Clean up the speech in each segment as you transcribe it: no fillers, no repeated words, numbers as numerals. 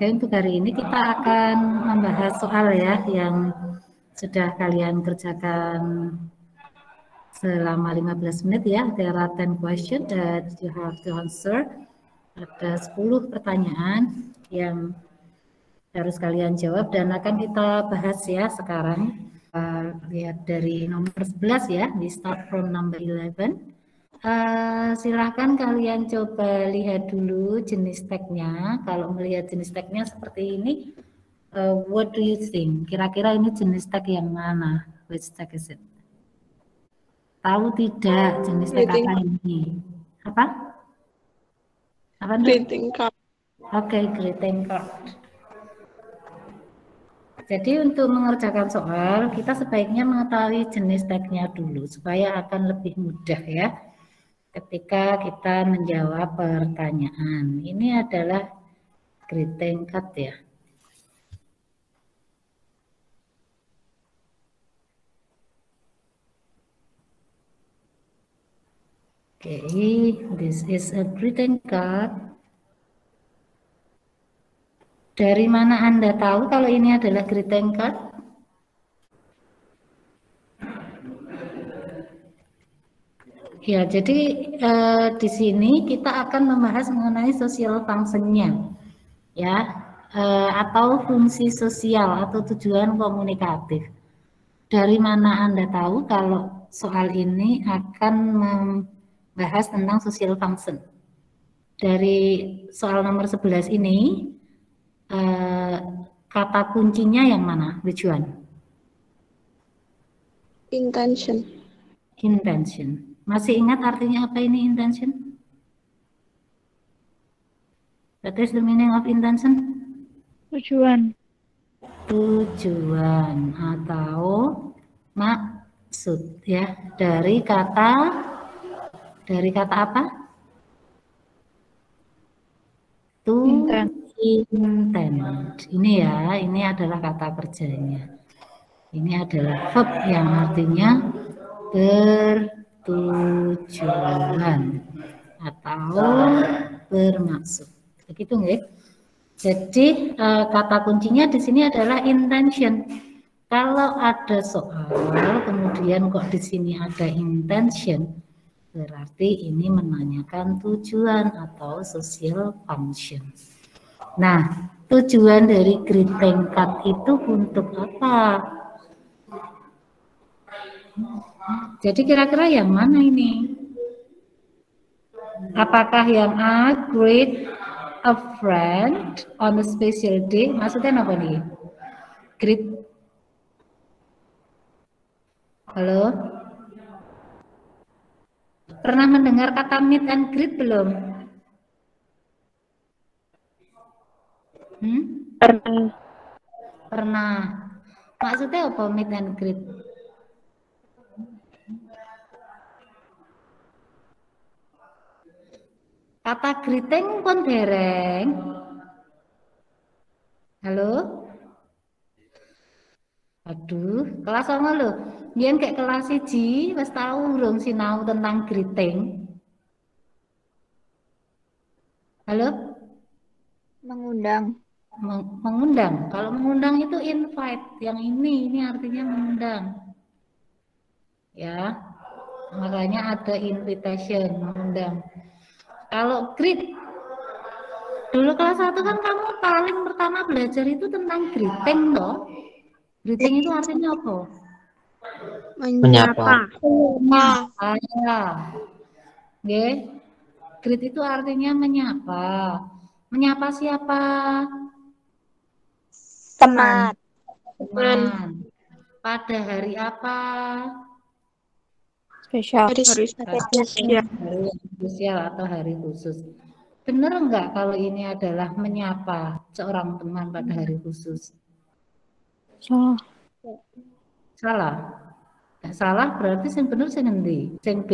Oke, untuk hari ini kita akan membahas soal ya yang sudah kalian kerjakan selama 15 menit ya. There are 10 questions that you have to answer. Ada 10 pertanyaan yang harus kalian jawab dan akan kita bahas ya sekarang. Lihat dari nomor 11 ya, we start from number 11. Silahkan kalian coba lihat dulu jenis tagnya. Kalau melihat jenis tagnya seperti ini, what do you think? Kira-kira ini jenis tag yang mana? Which tag is it? Tahu tidak jenis tag apa ini? Apa? Apa? Greeting card. Oke, greeting card. Jadi untuk mengerjakan soal, kita sebaiknya mengetahui jenis tagnya dulu supaya akan lebih mudah ya ketika kita menjawab pertanyaan. Ini adalah greeting card ya. Okay, this is a greeting card. Dari mana Anda tahu kalau ini adalah greeting card? Ya, jadi di sini kita akan membahas mengenai social function-nya, ya, atau fungsi sosial atau tujuan komunikatif. Dari mana Anda tahu kalau soal ini akan membahas tentang social function? Dari soal nomor 11 ini, kata kuncinya yang mana? Which one? Intention. Intention. Masih ingat artinya apa ini intention? What is the meaning of intention? Tujuan. Tujuan atau maksud ya. Dari kata apa? Intent. Ini ya, ini adalah kata kerjanya. Ini adalah verb yang artinya bertujuan atau bermaksud. Begitu nggih? Jadi kata kuncinya di sini adalah intention. Kalau ada soal kemudian kok di sini ada intention, berarti ini menanyakan tujuan atau social function. Nah, tujuan dari greeting card itu untuk apa? Jadi kira-kira yang mana ini? Apakah yang A, greet a friend on a special day? Maksudnya apa nih? Greet. Halo? Pernah mendengar kata meet and greet belum? Pernah. Maksudnya apa meet and greet? Kata greeting pun dereng. Halo? Aduh, kelas sama lo. Yen kayak kelas 1 wis tahu urung sinau tentang greeting. Halo? Mengundang. Mengundang. Kalau mengundang itu invite. Yang ini artinya mengundang. Ya. Makanya ada invitation, mengundang. Kalau greet, dulu kelas 1 kan kamu paling pertama belajar itu tentang greeting loh. Greeting itu artinya apa? Menyapa. Menyapa. Oke. Greet itu artinya menyapa. Menyapa siapa? Teman. Teman. Pada hari apa? Spesial. Hari spesial atau hari khusus. Benar enggak kalau ini adalah menyapa seorang teman pada hari khusus? Salah. Salah. Nggak salah berarti yang benar sing endi? Sing B,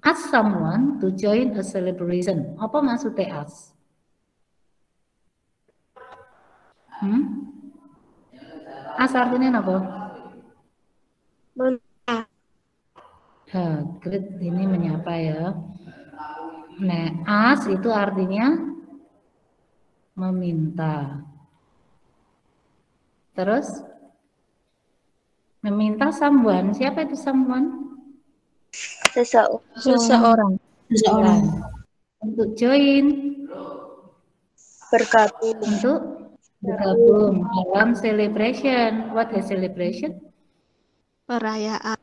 ask someone to join a celebration. Apa maksudnya ask? Ask artinya apa? Greet ini menyapa ya. Nah, ask itu artinya meminta. Terus meminta someone. Siapa itu someone? Seseorang. Untuk join, Bergabung. untuk bergabung dalam celebration. What is celebration? Perayaan.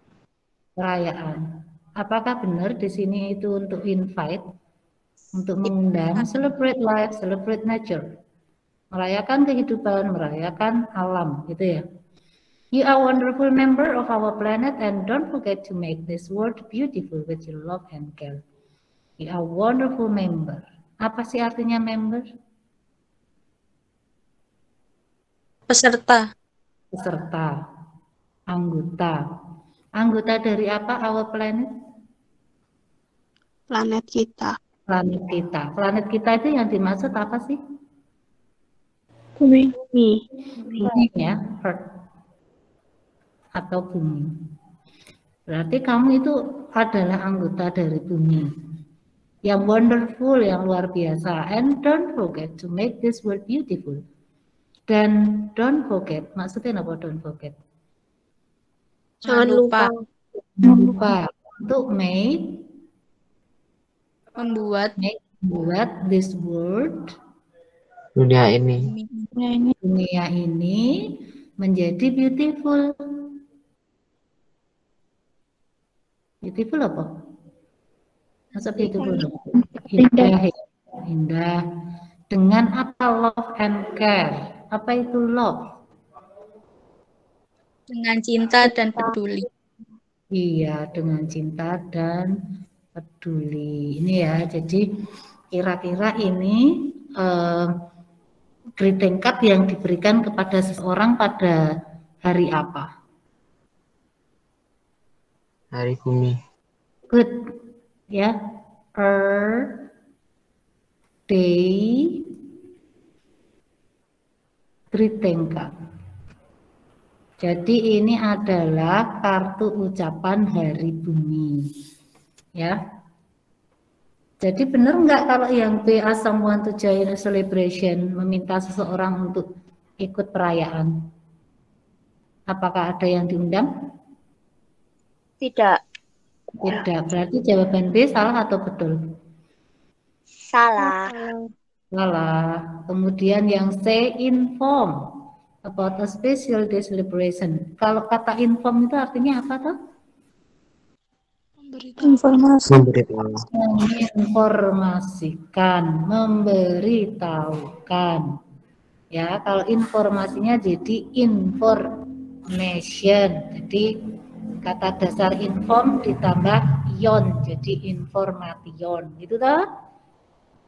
Perayaan. Apakah benar di sini itu untuk invite, untuk mengundang? Celebrate life, celebrate nature. Merayakan kehidupan, merayakan alam, gitu ya. You are wonderful member of our planet and don't forget to make this world beautiful with your love and care. You are wonderful member. Apa sih artinya member? Peserta. Peserta, anggota. Anggota dari apa our planet? Planet kita. Planet kita. Planet kita itu yang dimaksud apa sih? Bumi. Bumi ya, Earth. Atau bumi. Berarti kamu itu adalah anggota dari bumi. Yang wonderful, yang luar biasa. And don't forget to make this world beautiful. Dan don't forget, maksudnya apa don't forget? Jangan lupa. Untuk Membuat this world, dunia ini menjadi beautiful. Beautiful apa? Maksud beautiful apa? Indah. Dengan apa? Love and care. Apa itu love? Dengan cinta dan peduli. Iya, dengan cinta dan peduli. Ini ya, jadi kira-kira ini greeting card yang diberikan kepada seseorang pada hari apa? Hari Bumi. Good, ya. Earth Day greeting card. Jadi ini adalah kartu ucapan hari bumi, ya. Jadi benar nggak kalau yang B, ask someone to join a celebration, meminta seseorang untuk ikut perayaan? Apakah ada yang diundang? Tidak. Tidak, berarti jawaban B salah atau betul? Salah. Salah. Kemudian yang C, inform about a special day celebration. Kalau kata inform itu artinya apa tuh? Menginformasikan, memberitahukan. Ya, kalau informasinya jadi information. Jadi kata dasar inform ditambah ion jadi information. Gitu toh?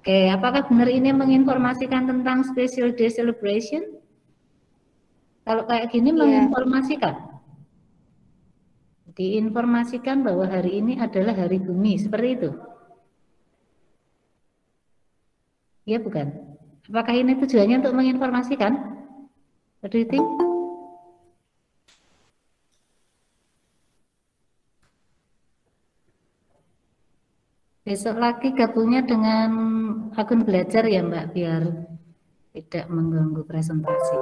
Oke, apakah benar ini menginformasikan tentang special day celebration? Kalau kayak gini menginformasikan. Diinformasikan bahwa hari ini adalah hari bumi, seperti itu. Iya bukan? Apakah ini tujuannya untuk menginformasikan? What do you think? Besok lagi gabungnya dengan akun belajar ya Mbak, biar tidak mengganggu presentasi.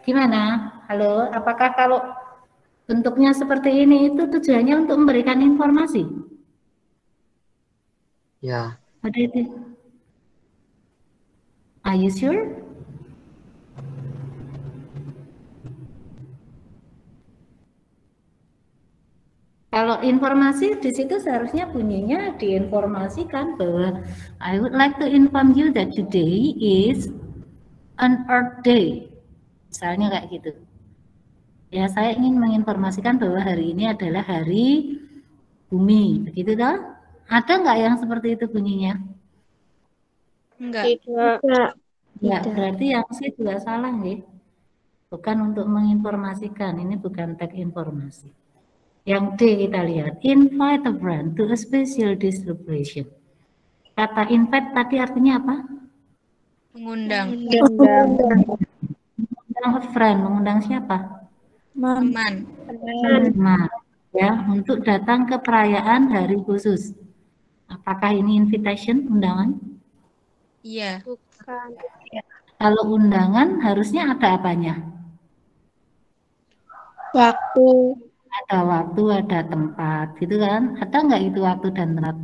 Gimana? Halo, apakah kalau bentuknya seperti ini itu tujuannya untuk memberikan informasi? Ya. Ada itu? Are you sure? Kalau informasi di situ seharusnya bunyinya diinformasikan bahwa I would like to inform you that today is an Earth Day. Misalnya kayak gitu. Ya, saya ingin menginformasikan bahwa hari ini adalah hari bumi, begitu toh? Ada nggak yang seperti itu bunyinya? Enggak. Ya, berarti yang C juga salah nih. Bukan untuk menginformasikan, ini bukan tag informasi. Yang D kita lihat, invite a friend to a special day celebration. Kata invite tadi artinya apa? Mengundang. Mengundang a friend, mengundang siapa? Teman. Nah, ya, untuk datang ke perayaan hari khusus. Apakah ini invitation, undangan? Iya. Bukan. Kalau undangan harusnya ada apanya? Waktu. Ada waktu, ada tempat, gitu kan? Ada nggak itu waktu dan tempat?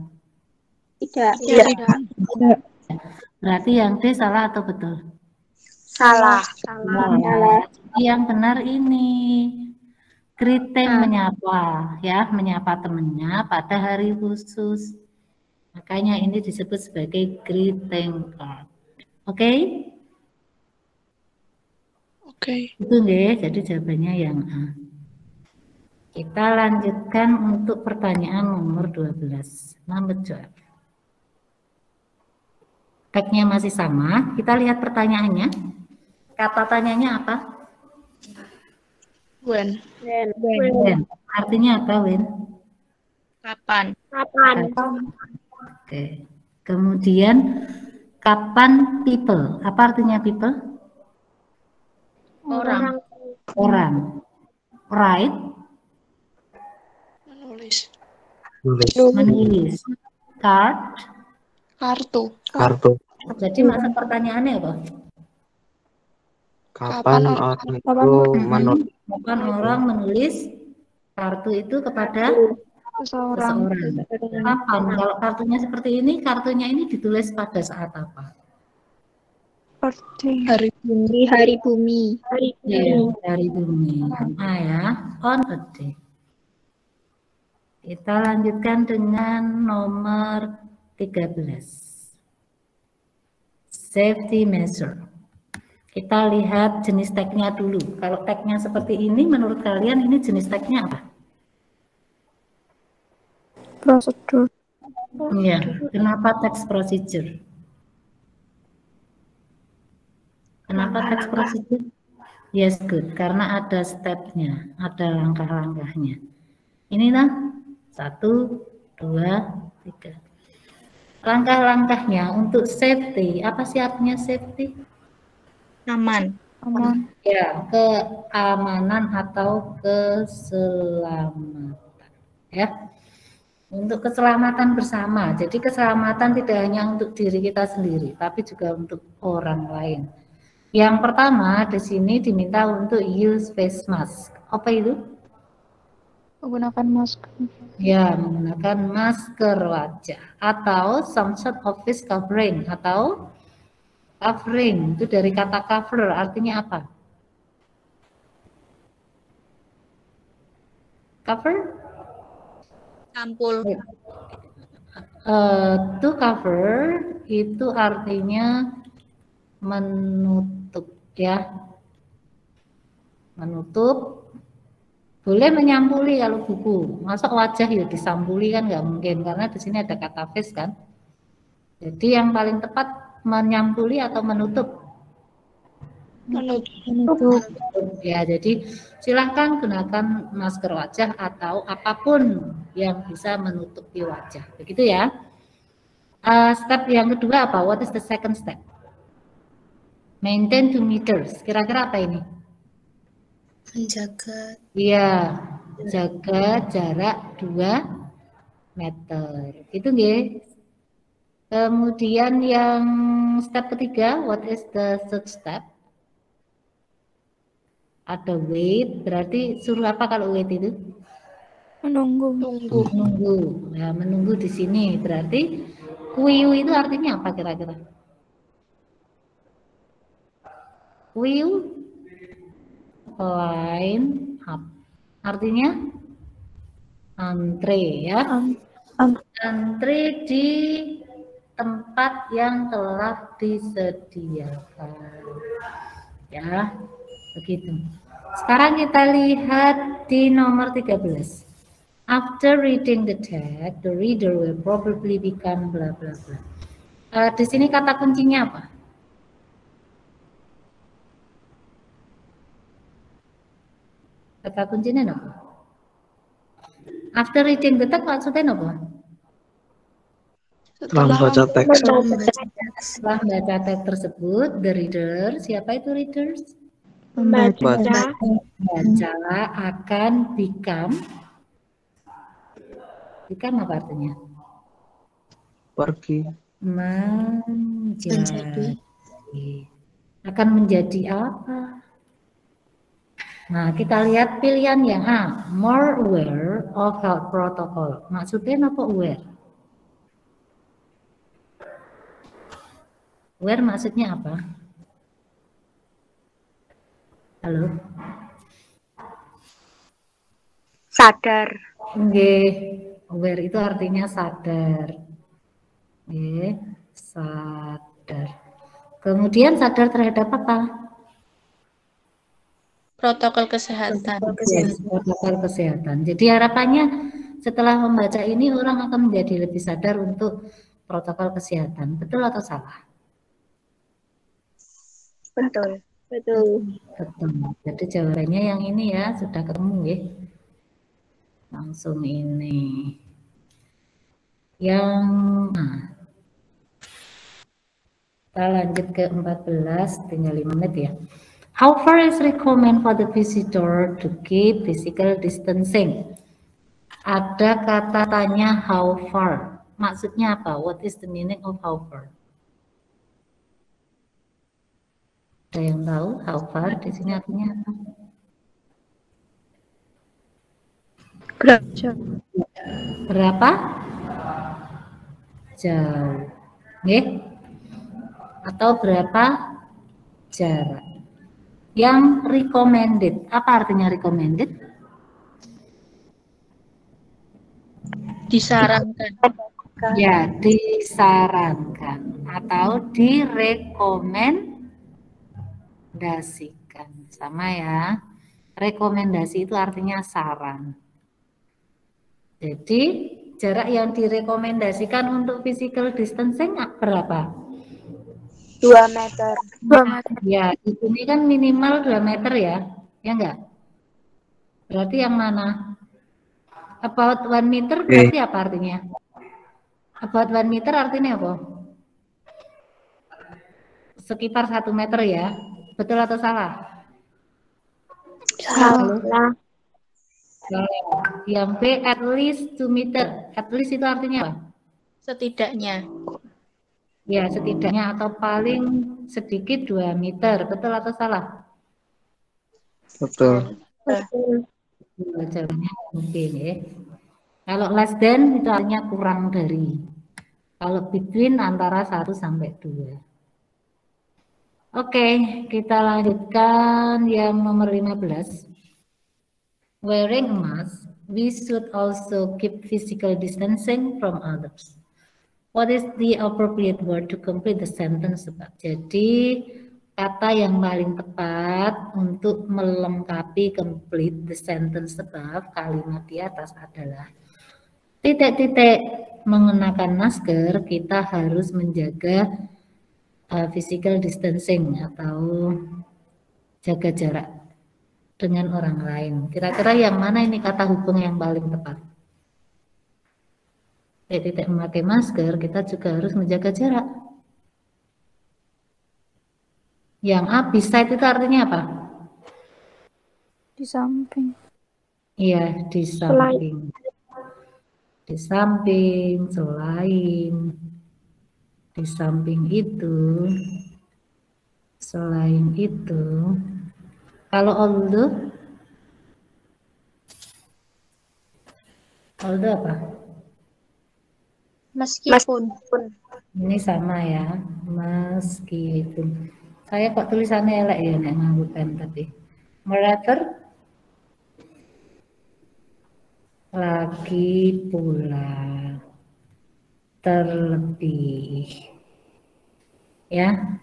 Tidak. Tidak. Berarti yang D salah atau betul? Salah. Salah. Jadi yang benar ini. Greeting menyapa, ya, menyapa temannya pada hari khusus. Makanya ini disebut sebagai greeting card. Oke? Oke. Itu nggih, jadi jawabannya yang A. Kita lanjutkan untuk pertanyaan nomor 12. Number 12. Tagnya masih sama, kita lihat pertanyaannya. Kata tanyanya apa? When. When. Artinya apa, When? Kapan? Oke. Kemudian kapan people? Apa artinya people? Orang. Orang. Right? Menulis. Menulis. Card. Kartu. Jadi maksud pertanyaannya apa? Kapan orang itu menulis? Kapan orang menulis kartu itu kepada seseorang? Kapan? Kalau kartunya seperti ini, kartunya ini ditulis pada saat apa? Hari bumi. Ya, dari bumi. Ah ya, on a day. Kita lanjutkan dengan nomor 13. Safety measure. Kita lihat jenis tagnya dulu. Kalau tagnya seperti ini, menurut kalian ini jenis tagnya apa? Prosedur. Iya. Kenapa text procedure? Kenapa text procedure? Yes, good. Karena ada stepnya, ada langkah-langkahnya. Inilah 1, 2, 3. Langkah-langkahnya untuk safety. Apa sih artinya safety? Aman. Ya, keamanan atau keselamatan. Ya, untuk keselamatan bersama. Jadi keselamatan tidak hanya untuk diri kita sendiri, tapi juga untuk orang lain. Yang pertama di sini diminta untuk use face mask. Apa itu? Menggunakan masker. Ya, menggunakan masker wajah atau some sort of face covering atau covering. Itu dari kata cover, artinya apa? Cover? Sampul. To cover itu artinya menutup, ya. Menutup. Boleh menyampuli kalau buku. Masa wajah ya disampuli kan nggak mungkin karena di sini ada kata face kan. Jadi yang paling tepat menyampuli atau menutup? Menutup. Ya, jadi silahkan gunakan masker wajah atau apapun yang bisa menutupi wajah. Begitu ya. Step yang kedua apa? What is the second step? Maintain 2 meters. Kira-kira apa ini? Menjaga. Iya, jaga jarak 2 meter. Itu nggih. Kemudian yang step ketiga, what is the third step? Ada wait, berarti suruh apa kalau wait itu? Menunggu. Menunggu. Nah, menunggu di sini berarti kuiu itu artinya apa kira-kira? Kuiu line up. Artinya antre ya. Antre di tempat yang telah disediakan. Ya, begitu. Sekarang kita lihat di nomor 13. After reading the text, the reader will probably become bla bla bla. Di sini kata kuncinya apa? Kata kuncinya apa? After reading the text maksudnya apa? Setelah membaca teks. Setelah membaca teks tersebut, the reader, siapa itu readers? Membaca. Membaca akan become apa artinya? Pergi. Menjadi Menjadi. Akan menjadi apa? Nah, kita lihat pilihan yang A, more aware of health protocol. Maksudnya apa aware? Aware maksudnya apa? Halo? Sadar. Nggih, aware itu artinya sadar. Nggih, sadar. Kemudian sadar terhadap apa? Protokol kesehatan. Yes, protokol kesehatan. Jadi harapannya setelah membaca ini orang akan menjadi lebih sadar untuk protokol kesehatan. Betul atau salah? Betul. Betul. Jadi jawabannya yang ini ya, sudah ketemu ya. Langsung ini. Yang kita lanjut ke 14, tinggal 5 menit ya. How far is recommend for the visitor to keep physical distancing? Ada kata tanya how far. Maksudnya apa? What is the meaning of how far? Ada yang tahu how far di sini artinya apa? Berapa? Jauh. Nggih? Atau berapa jarak? Yang recommended. Apa artinya recommended? Disarankan. Ya, disarankan atau direkomendasikan. Sama ya. Rekomendasi itu artinya saran. Jadi, jarak yang direkomendasikan untuk physical distancing berapa? 2 meter. 2 meter. Ya, di sini kan minimal 2 meter ya. Ya enggak? Berarti yang mana? About 1 meter berarti apa artinya? About 1 meter artinya apa? Sekitar 1 meter ya. Betul atau salah? Salah. Yang B, at least 2 meter. At least itu artinya apa? Setidaknya. Ya, setidaknya atau paling sedikit 2 meter. Betul atau salah? Betul. Jawabannya mungkin ya. Kalau less than itu artinya kurang dari. Kalau between antara 1 sampai 2. Oke, kita lanjutkan yang nomor 15. Wearing a mask, we should also keep physical distancing from others. What is the appropriate word to complete the sentence? Jadi kata yang paling tepat untuk melengkapi complete the sentence above, kalimat di atas adalah titik-titik mengenakan masker, kita harus menjaga physical distancing atau jaga jarak dengan orang lain. Kira-kira yang mana ini kata hubung yang paling tepat? Titik memakai masker, kita juga harus menjaga jarak. Yang A, beside itu artinya apa? Di samping. Iya, di samping. Di samping, selain. Di samping itu. Selain itu. Kalau although? Although apa? Meskipun. Ini sama ya, meskipun. Saya kok tulisannya elek ya, nek nganggo pen tapi. Moreover, lagi pula, terlebih. Ya.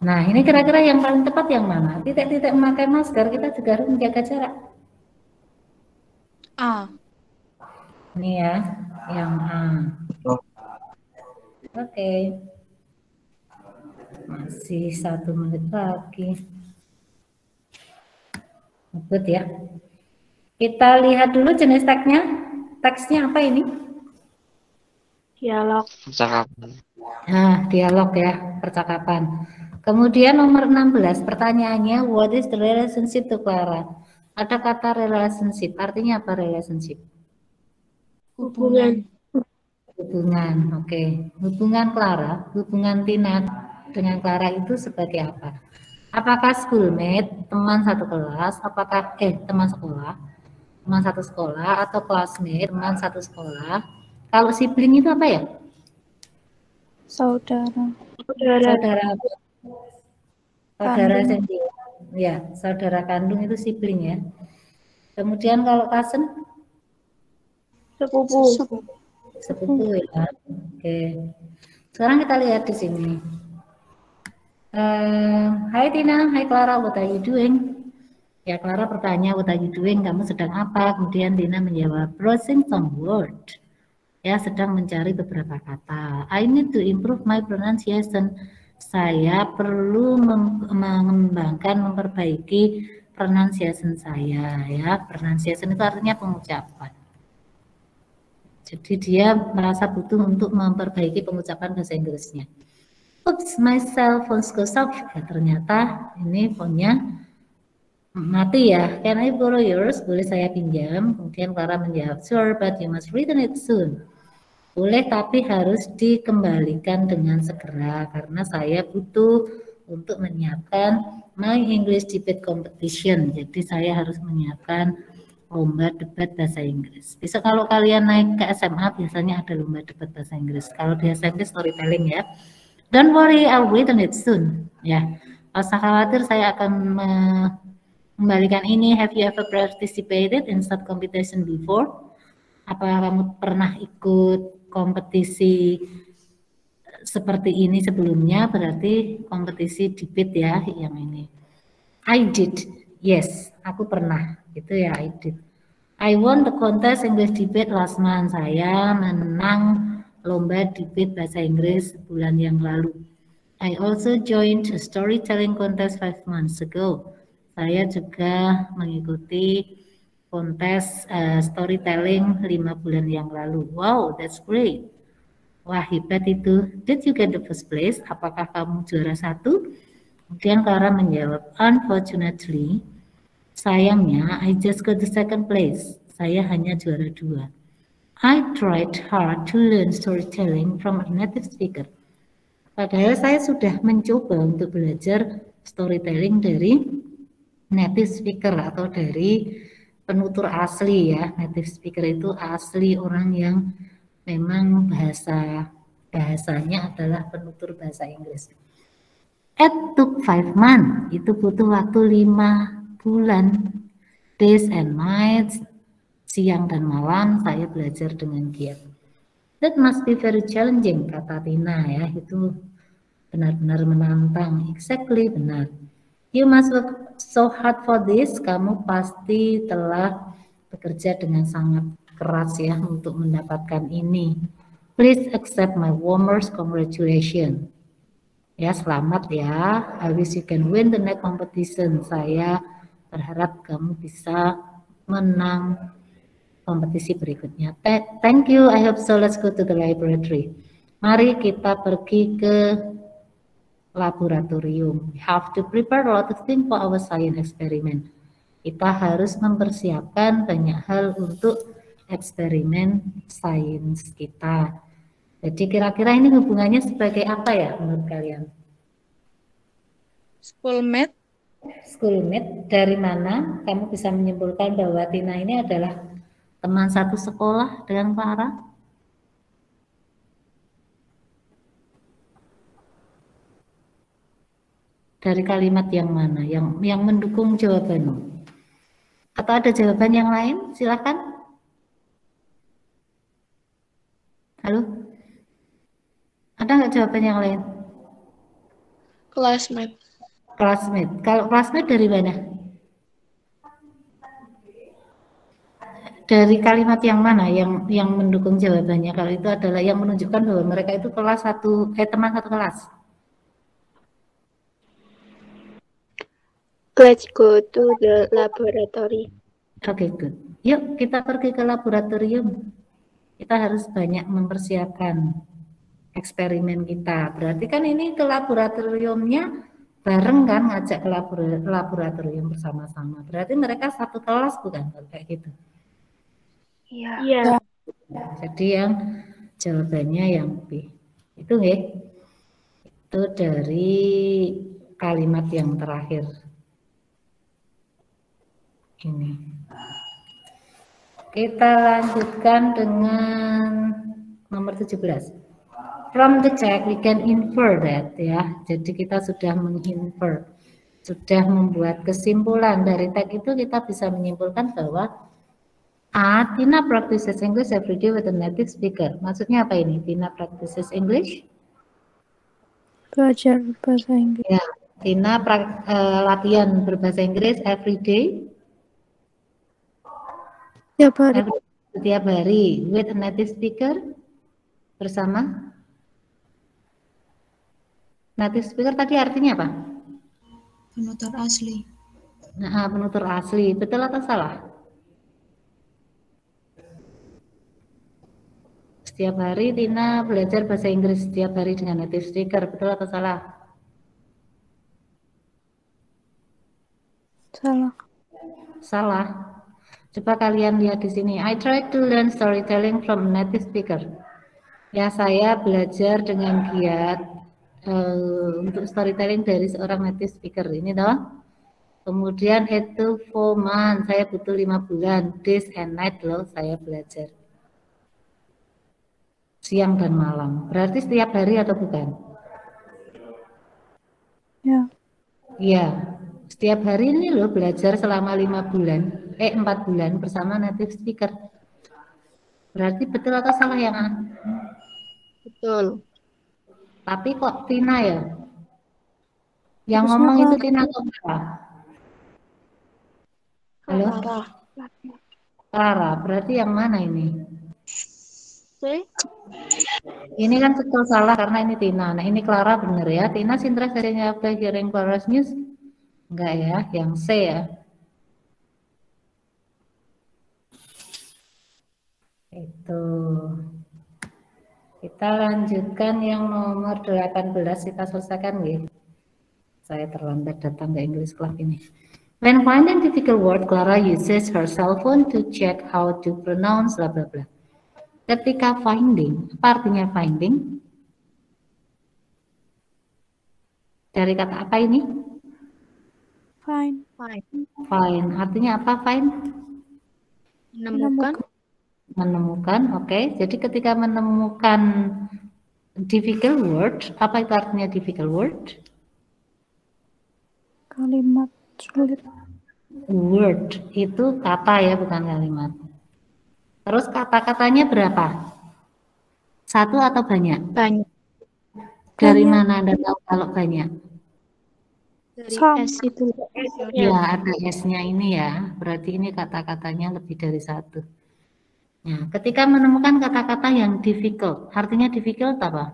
Nah, ini kira-kira yang paling tepat yang mana? Titik-titik memakai masker, kita juga harus menjaga jarak. A. Ini ya, yang A. Oke. Masih 1 menit lagi. Good ya. Kita lihat dulu jenis teksnya. Teksnya apa ini? Dialog. Percakapan. Nah, dialog ya, percakapan. Kemudian nomor 16, pertanyaannya, what is the relationship to Clara? Ada kata relationship, artinya apa relationship? Hubungan. Hubungan, oke. Hubungan Clara, hubungan Tina dengan Clara itu sebagai apa? Apakah schoolmate, teman satu kelas, apakah teman sekolah, teman satu sekolah, atau classmate, teman satu sekolah? Kalau sibling itu apa ya? Saudara. Saudara Kandung. sendiri. Ya, saudara kandung itu sibling ya. Kemudian kalau cousin? Sepupu ya. Oke. Sekarang kita lihat di sini. Hai Tina, hai Clara, what are you doing? Ya, Clara bertanya, what are you doing? Kamu sedang apa? Kemudian Tina menjawab, browsing some word. Ya, sedang mencari beberapa kata. I need to improve my pronunciation. Saya perlu mengembangkan, memperbaiki pronunciation saya. Ya, pronunciation itu artinya pengucapan. Jadi dia merasa butuh untuk memperbaiki pengucapan bahasa Inggrisnya. Oops, my cell phone goes off. Ya, ternyata ini phone-nya mati ya. Can I borrow yours? Boleh saya pinjam? Kemudian Clara menjawab, sure, but you must return it soon. Boleh, tapi harus dikembalikan dengan segera karena saya butuh untuk menyiapkan my English debate competition. Jadi saya harus menyiapkan lomba debat bahasa Inggris. Besok kalau kalian naik ke SMA biasanya ada lomba debat bahasa Inggris. Kalau di SMP storytelling ya. Don't worry, I'll return it soon. Ya, nggak usah khawatir, saya akan mengembalikan ini. Have you ever participated in such competition before? Apa kamu pernah ikut kompetisi seperti ini sebelumnya? Berarti kompetisi debate ya, yang ini. I did. Yes, aku pernah. Gitu ya, I did. I won the contest English debate last month. Saya menang lomba debate bahasa Inggris sebulan yang lalu. I also joined a storytelling contest 5 months ago. Saya juga mengikuti kontes storytelling 5 bulan yang lalu. Wow, that's great. Wah, hebat itu. Did you get the first place? Apakah kamu juara 1? Kemudian Clara menjawab, unfortunately, sayangnya I just got the second place. Saya hanya juara 2. I tried hard to learn storytelling from a native speaker. Padahal saya sudah mencoba untuk belajar storytelling dari native speaker atau dari penutur asli ya. Native speaker itu asli orang yang memang bahasanya adalah penutur bahasa Inggris. It took 5 months. Itu butuh waktu 5 bulan. Days and nights. Siang dan malam saya belajar dengan giat. That must be very challenging, kata Tina ya. Itu benar-benar menantang. Exactly, benar. You must work so hard for this. Kamu pasti telah bekerja dengan sangat keras ya untuk mendapatkan ini. Please accept my warmest congratulations. Ya, selamat ya. I wish you can win the next competition. Saya berharap kamu bisa menang kompetisi berikutnya. Thank you, I hope so. Let's go to the laboratory. Mari kita pergi ke laboratorium. We have to prepare a lot of things for our science experiment. Kita harus mempersiapkan banyak hal untuk eksperimen sains kita. Jadi kira-kira ini hubungannya sebagai apa ya menurut kalian? Schoolmate. Schoolmate, dari mana kamu bisa menyimpulkan bahwa Tina ini adalah teman satu sekolah dengan Clara? Dari kalimat yang mana? Yang mendukung jawabanmu? Atau ada jawaban yang lain? Silakan. Halo? Ada nggak jawaban yang lain? Classmate. Classmate. Kalau classmate dari mana? Dari kalimat yang mana yang mendukung jawabannya? Kalau itu adalah yang menunjukkan bahwa mereka itu teman satu kelas. Let's go to the laboratory. Oke, good. Yuk kita pergi ke laboratorium. Kita harus banyak mempersiapkan eksperimen kita. Berarti kan ini ke laboratoriumnya bareng kan, ngajak ke laboratorium bersama-sama. Berarti mereka satu kelas bukan kayak gitu? Iya. Jadi yang Jawabannya yang B. Itu nggih. Itu dari kalimat yang terakhir. Ini. Kita lanjutkan dengan nomor 17. From the text we can infer that, ya. Jadi kita sudah menginfer, sudah membuat kesimpulan dari teks itu, kita bisa menyimpulkan bahwa Tina practices English every day with a native speaker. Maksudnya apa ini? Tina practices English? Belajar bahasa Inggris. Ya, Tina latihan berbahasa Inggris every day. Setiap hari with a native speaker, bersama native speaker. Tadi artinya apa? Penutur asli. Nah, penutur asli. Betul atau salah? Setiap hari Tina belajar bahasa Inggris setiap hari dengan native speaker. Betul atau salah? Salah. Salah. Coba kalian lihat di sini. I try to learn storytelling from a native speaker. Ya, saya belajar dengan giat untuk storytelling dari seorang native speaker. Ini toh. Kemudian itu 4 months, saya butuh 5 bulan. Days and night loh saya belajar. Siang dan malam. Berarti setiap hari atau bukan? Ya. Iya. Setiap hari ini loh belajar selama 4 bulan bersama native speaker. Berarti betul atau salah yang A? Betul. Tapi kok Tina ya? Yang Terus ngomong apa? itu Tina atau Clara? Halo? Clara. Berarti yang mana ini? Ini kan betul salah karena ini Tina. Nah ini Clara benar ya. Tina interest after hearing Clara's news? Enggak ya, yang C ya. Itu. Kita lanjutkan yang nomor 18, kita selesaikan ya. Saya terlambat datang ke English Club ini. When finding difficult word, Clara uses her cell phone to check how to pronounce bla bla bla. Ketika finding, apa artinya finding? Dari kata apa ini? Fine. Find. Artinya apa find? Menemukan, oke. Jadi ketika menemukan difficult word, apa itu artinya difficult word? Kalimat sulit. Word itu kata ya, bukan kalimat. Terus kata-katanya berapa? 1 atau banyak? Banyak. Dari Banyak. mana Anda tahu kalau banyak? Dari Sama. S itu. Ya, ada S-nya ini ya. Berarti ini kata-katanya lebih dari 1. Nah, ketika menemukan kata-kata yang difficult, artinya difficult apa?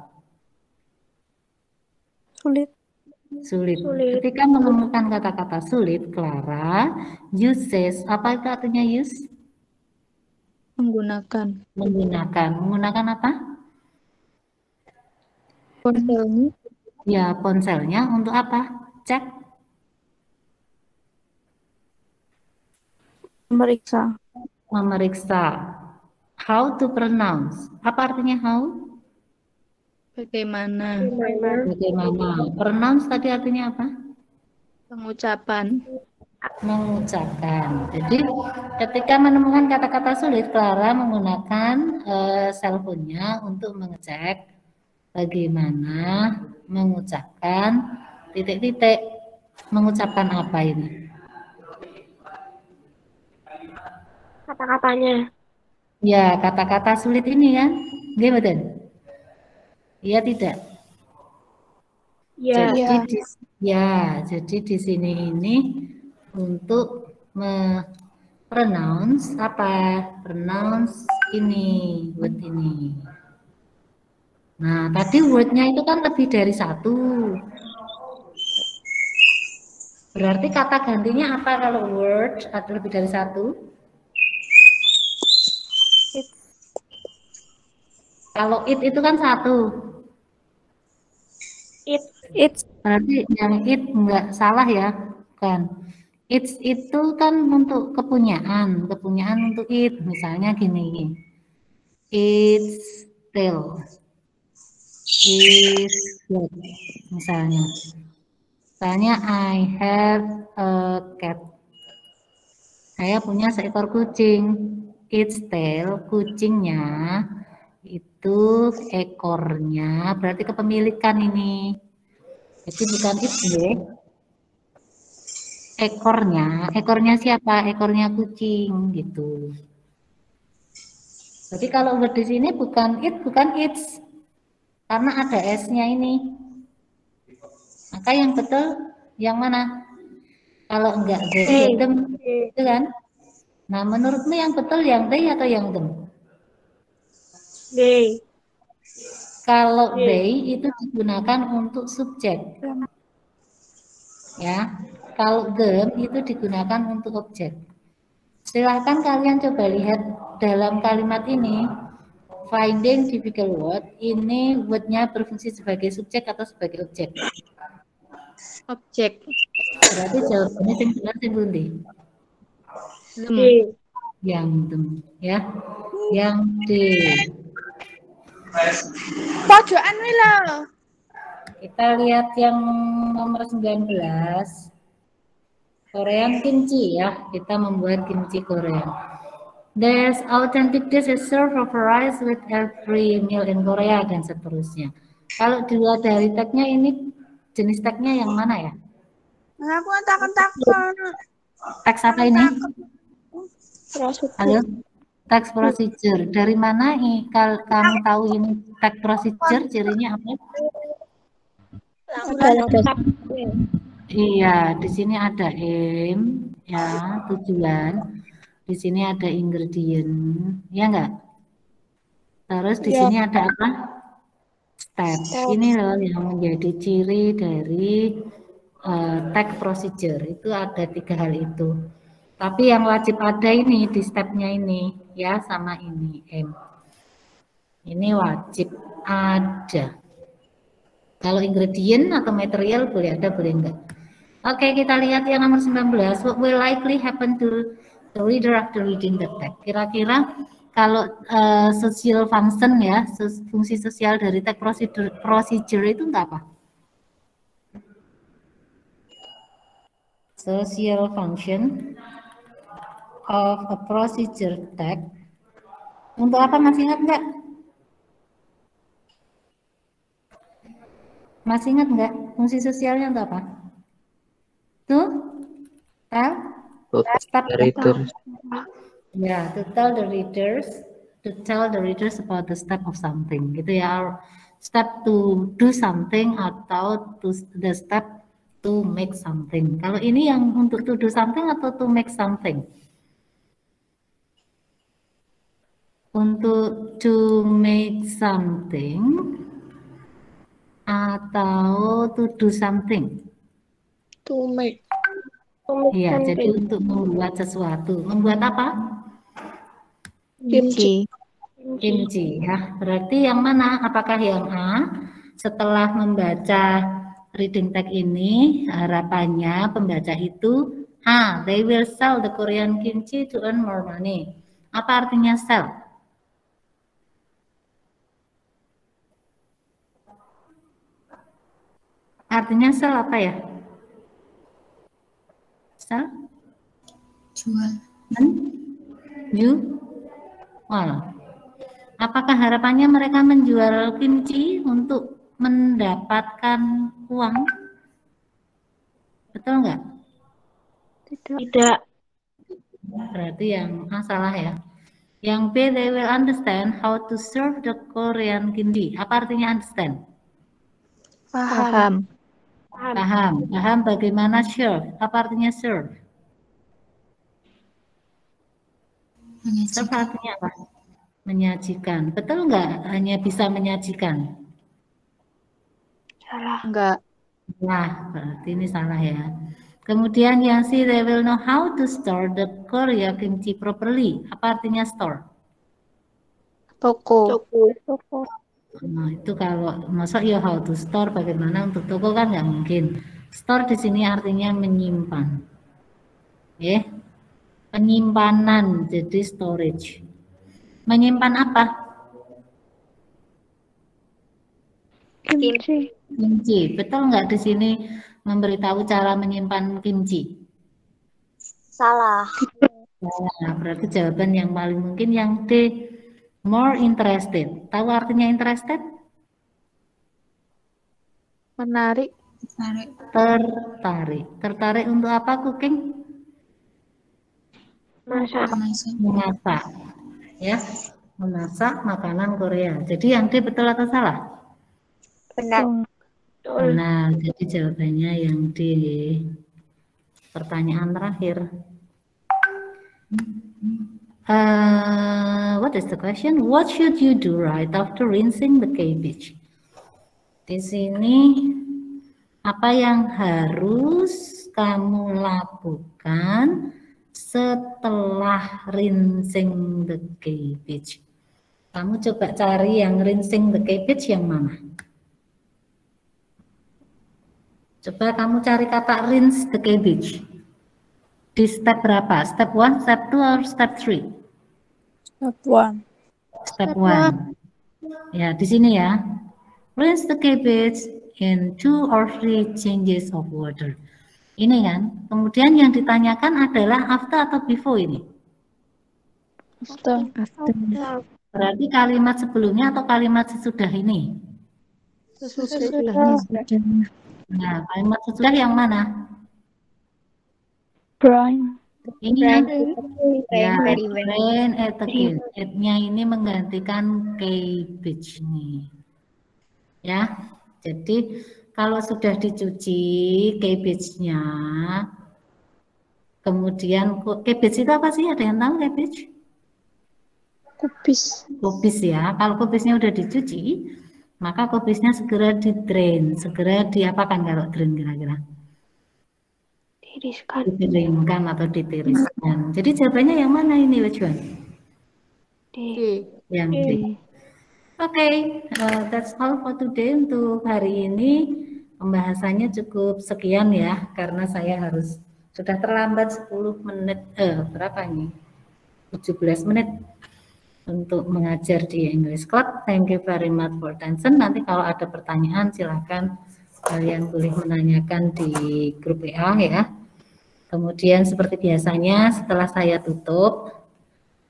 Sulit. Sulit. Ketika menemukan kata-kata sulit, Clara uses, apa itu artinya use? Menggunakan. Menggunakan apa? Ponselnya. Ya, ponselnya untuk apa? Cek. Memeriksa. How to pronounce. Apa artinya how? Bagaimana? Pronounce tadi artinya apa? Pengucapan. Mengucapkan. Jadi ketika menemukan kata-kata sulit, Clara menggunakan cellphone-nya untuk mengecek bagaimana mengucapkan titik-titik. Mengucapkan apa ini? Kata-katanya. Ya, kata-kata sulit ini kan? Gimana? Iya tidak? Jadi di sini ini untuk pronounce apa? Pronounce ini, word ini. Nah, tadi wordnya itu kan lebih dari 1. Berarti kata gantinya apa kalau word atau lebih dari 1? Kalau it itu kan 1. It's. Berarti yang it enggak salah ya, kan? It's itu kan untuk kepunyaan untuk it. Misalnya gini. It's tail is black. Misalnya I have a cat. Saya punya seekor kucing. Its tail, kucingnya itu ekornya, berarti kepemilikan ini. Jadi bukan its deh. Ekornya siapa? Ekornya kucing gitu. Jadi kalau word di sini bukan it, bukan its, karena ada s-nya ini. Maka yang betul yang mana? Kalau enggak they, them, itu kan? Nah, menurutmu yang betul yang they atau yang them? They. Kalau they itu digunakan untuk subjek. Ya. Kalau them itu digunakan untuk objek. Silahkan kalian coba lihat dalam kalimat ini, finding difficult word, ini word-nya berfungsi sebagai subjek atau sebagai objek? Objek. Berarti jawabannya yang benar yang bundi. Yang dem, ya. Yang D. Pojokan wilo. Kita lihat yang nomor 19. Korean kimchi ya. Kita membuat kimchi Korea. There's authentic dishes served of rice with every meal in Korea dan seterusnya. Kalau dilihat dari tagnya ini jenis tagnya yang mana ya? Aku takon. Teks apa ini? Halo? Teks procedure. Dari mana kamu tahu ini teks procedure? Cirinya apa? Iya, di sini ada aim, ya, tujuan. Di sini ada ingredient, ya enggak? Terus di sini ada apa? Step. Ini loh yang menjadi ciri dari tag procedure. Itu ada 3 hal itu. Tapi yang wajib ada ini di stepnya ini, ya, sama ini aim. Ini wajib ada. Kalau ingredient atau material boleh ada, boleh enggak. Oke, kita lihat yang nomor 19. What will likely happen to the reader after reading the text? Kira-kira kalau social function ya, fungsi sosial dari tag procedure itu enggak apa? Social function of a procedure tag. Untuk apa, masih ingat enggak? Masih ingat enggak fungsi sosialnya untuk apa? To tell the readers. Ya, to tell the readers about the step of something. Gitu ya, step to do something atau to the step to make something. Kalau ini yang untuk to do something atau to make something? Untuk to make something atau to do something? To make. Iya, jadi untuk membuat sesuatu. Membuat apa? Kimchi. Kimchi, ya. Berarti yang mana? Apakah yang A? Setelah membaca reading tag ini, harapannya pembaca itu, they will sell the Korean kimchi to earn more money. Apa artinya sell? Artinya sell apa ya? Sell? Jual. Apakah harapannya mereka menjual kimchi untuk mendapatkan uang? Betul nggak? Tidak. Berarti yang A salah ya. Yang B, they will understand how to serve the Korean kimchi. Apa artinya understand? Paham. Paham bagaimana serve. Apa artinya serve? Serve artinya apa? Menyajikan. Betul nggak hanya bisa menyajikan? Salah. Enggak. Nah, berarti ini salah ya. Kemudian yang C, they will know how to store the Korea kimchi properly. Apa artinya store? Toko. Nah, itu kalau masuk ya how to store, bagaimana untuk toko kan nggak mungkin. Store di sini artinya menyimpan. Penyimpanan, jadi storage. Menyimpan apa? Kimchi. Kimchi. Betul nggak di sini memberitahu cara menyimpan kimchi? Salah. Nah, berarti jawaban yang paling mungkin yang D, more interested. Tahu artinya interested? Menarik. Tarik. Tertarik. Tertarik untuk apa cooking? Masak. Masak. Memasak. Ya, memasak makanan Korea. Jadi yang D betul atau salah? Benar. Benar. Jadi jawabannya yang D. Pertanyaan terakhir. What is the question? What should you do right after rinsing the cabbage? Di sini apa yang harus kamu lakukan setelah rinsing the cabbage? Kamu coba cari yang rinsing the cabbage yang mana? Coba kamu cari kata rinse the cabbage. Di step berapa? Step 1, step 2, or step 3? Step 1. Step 1. Ya, di sini ya. Rinse the cabbage in 2 or 3 changes of water. Ini kan. Kemudian yang ditanyakan adalah after atau before ini? After. Berarti kalimat sebelumnya atau kalimat sesudah ini? Sesudah. Nah, kalimat sesudah yang mana? Brine. Ini kan? Ya, Very rain at again. At-nya ini menggantikan cabbage nih. Ya, jadi kalau sudah dicuci cabbage-nya, kemudian cabbage itu apa sih? Ada yang tahu cabbage? Kubis. Kubis ya. Kalau kubisnya udah dicuci, maka kubisnya segera di-drain. Segera diapakan kalau drain kira-kira? Dikeringkan atau ditiriskan. Jadi jawabannya yang mana ini, which one? D. Yang D. Oke, that's all for today. Untuk hari ini pembahasannya cukup sekian ya, karena saya harus sudah terlambat 10 menit, berapa ini? 17 menit untuk mengajar di English Club. Thank you very much for attention. Nanti kalau ada pertanyaan silakan kalian boleh menanyakan di grup WA ya. Kemudian seperti biasanya setelah saya tutup,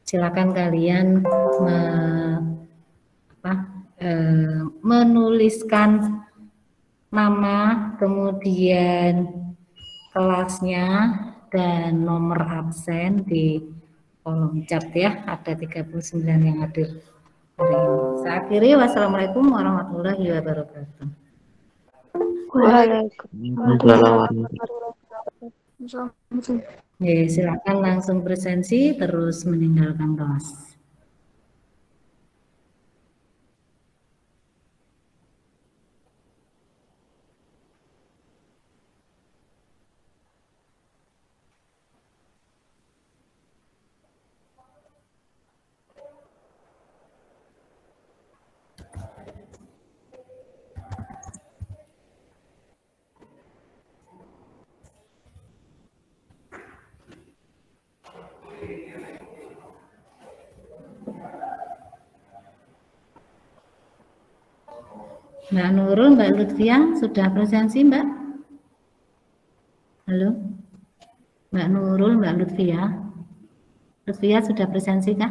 silakan kalian menuliskan nama, kemudian kelasnya, dan nomor absen di kolom chat ya. Ada 39 yang hadir hari ini. Saya akhiri, wassalamualaikum warahmatullahi wabarakatuh. Waalaikumsalam. Ya, silakan langsung presensi terus meninggalkan kelas. Mbak Nurul, Mbak Lutfia, sudah presensi Mbak? Halo? Mbak Nurul, Mbak Lutfia. Lutfia sudah presensi kah?